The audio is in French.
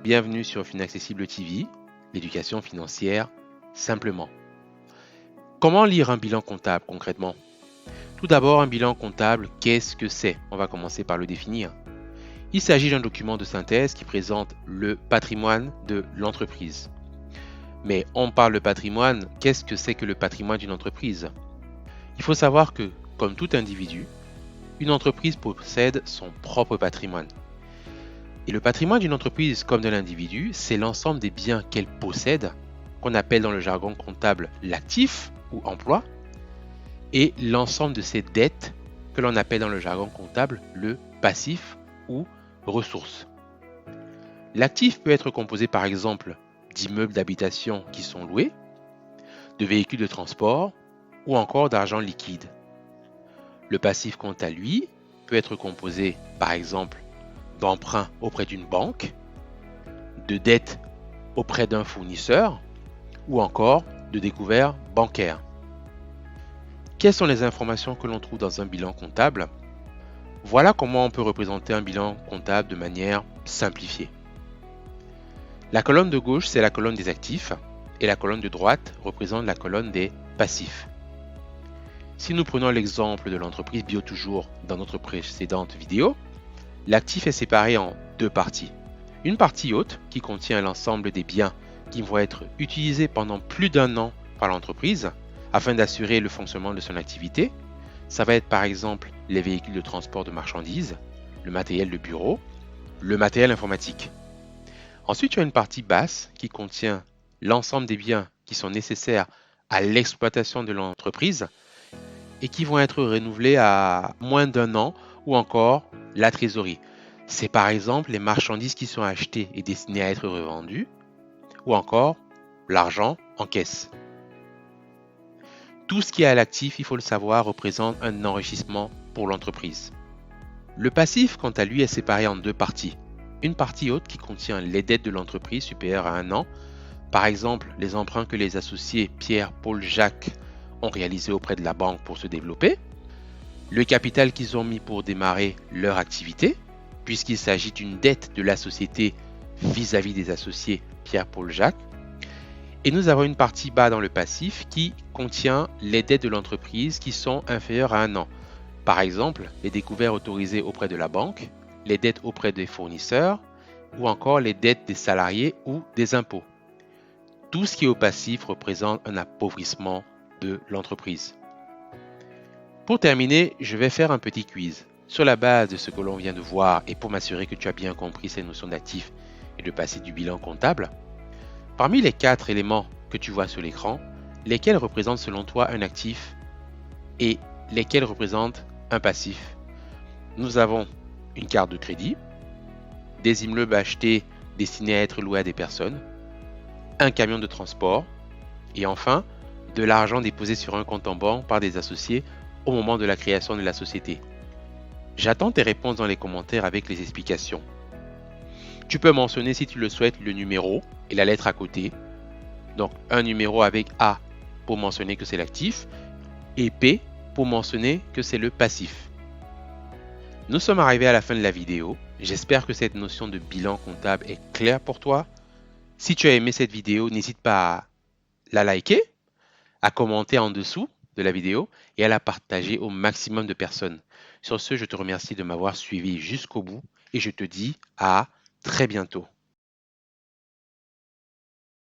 bienvenue sur Finaccessible TV, l'éducation financière simplement. Comment lire un bilan comptable concrètement? Tout d'abord, un bilan comptable, qu'est-ce que c'est? On va commencer par le définir. Il s'agit d'un document de synthèse qui présente le patrimoine de l'entreprise. Mais on parle de patrimoine, qu'est-ce que c'est que le patrimoine d'une entreprise? Il faut savoir que, comme tout individu, une entreprise possède son propre patrimoine. Et le patrimoine d'une entreprise comme de l'individu, c'est l'ensemble des biens qu'elle possède, qu'on appelle dans le jargon comptable l'actif ou emploi, et l'ensemble de ses dettes que l'on appelle dans le jargon comptable le passif ou ressources. L'actif peut être composé par exemple d'immeubles d'habitation qui sont loués, de véhicules de transport ou encore d'argent liquide. Le passif, quant à lui, peut être composé par exemple d'emprunts auprès d'une banque, de dettes auprès d'un fournisseur ou encore de découvertes bancaires. Quelles sont les informations que l'on trouve dans un bilan comptable? Voilà comment on peut représenter un bilan comptable de manière simplifiée. La colonne de gauche, c'est la colonne des actifs et la colonne de droite représente la colonne des passifs. Si nous prenons l'exemple de l'entreprise Bio-Toujours dans notre précédente vidéo, l'actif est séparé en deux parties. Une partie haute qui contient l'ensemble des biens qui vont être utilisés pendant plus d'un an par l'entreprise afin d'assurer le fonctionnement de son activité. Ça va être par exemple les véhicules de transport de marchandises, le matériel de bureau, le matériel informatique. Ensuite, tu as une partie basse qui contient l'ensemble des biens qui sont nécessaires à l'exploitation de l'entreprise et qui vont être renouvelés à moins d'un an ou encore la trésorerie. C'est par exemple les marchandises qui sont achetées et destinées à être revendues ou encore l'argent en caisse. Tout ce qui est à l'actif, il faut le savoir, représente un enrichissement pour l'entreprise. Le passif, quant à lui, est séparé en deux parties. Une partie haute qui contient les dettes de l'entreprise supérieures à un an, par exemple les emprunts que les associés Pierre, Paul, Jacques ont réalisés auprès de la banque pour se développer, le capital qu'ils ont mis pour démarrer leur activité, puisqu'il s'agit d'une dette de la société vis-à-vis des associés Pierre, Paul, Jacques. Et nous avons une partie bas dans le passif qui contient les dettes de l'entreprise qui sont inférieures à un an. Par exemple, les découvertes autorisées auprès de la banque, les dettes auprès des fournisseurs ou encore les dettes des salariés ou des impôts. Tout ce qui est au passif représente un appauvrissement de l'entreprise. Pour terminer, je vais faire un petit quiz. Sur la base de ce que l'on vient de voir et pour m'assurer que tu as bien compris ces notions d'actifs et de passif du bilan comptable, parmi les 4 éléments que tu vois sur l'écran, lesquels représentent selon toi un actif et lesquels représentent un passif? Nous avons une carte de crédit, des immeubles achetés destinés à être loués à des personnes, un camion de transport et enfin de l'argent déposé sur un compte en banque par des associés au moment de la création de la société. J'attends tes réponses dans les commentaires avec les explications. Tu peux mentionner si tu le souhaites le numéro et la lettre à côté. Donc un numéro avec A pour mentionner que c'est l'actif et P pour mentionner que c'est le passif. Nous sommes arrivés à la fin de la vidéo. J'espère que cette notion de bilan comptable est claire pour toi. Si tu as aimé cette vidéo, n'hésite pas à la liker, à commenter en dessous de la vidéo et à la partager au maximum de personnes. Sur ce, je te remercie de m'avoir suivi jusqu'au bout et je te dis à très bientôt.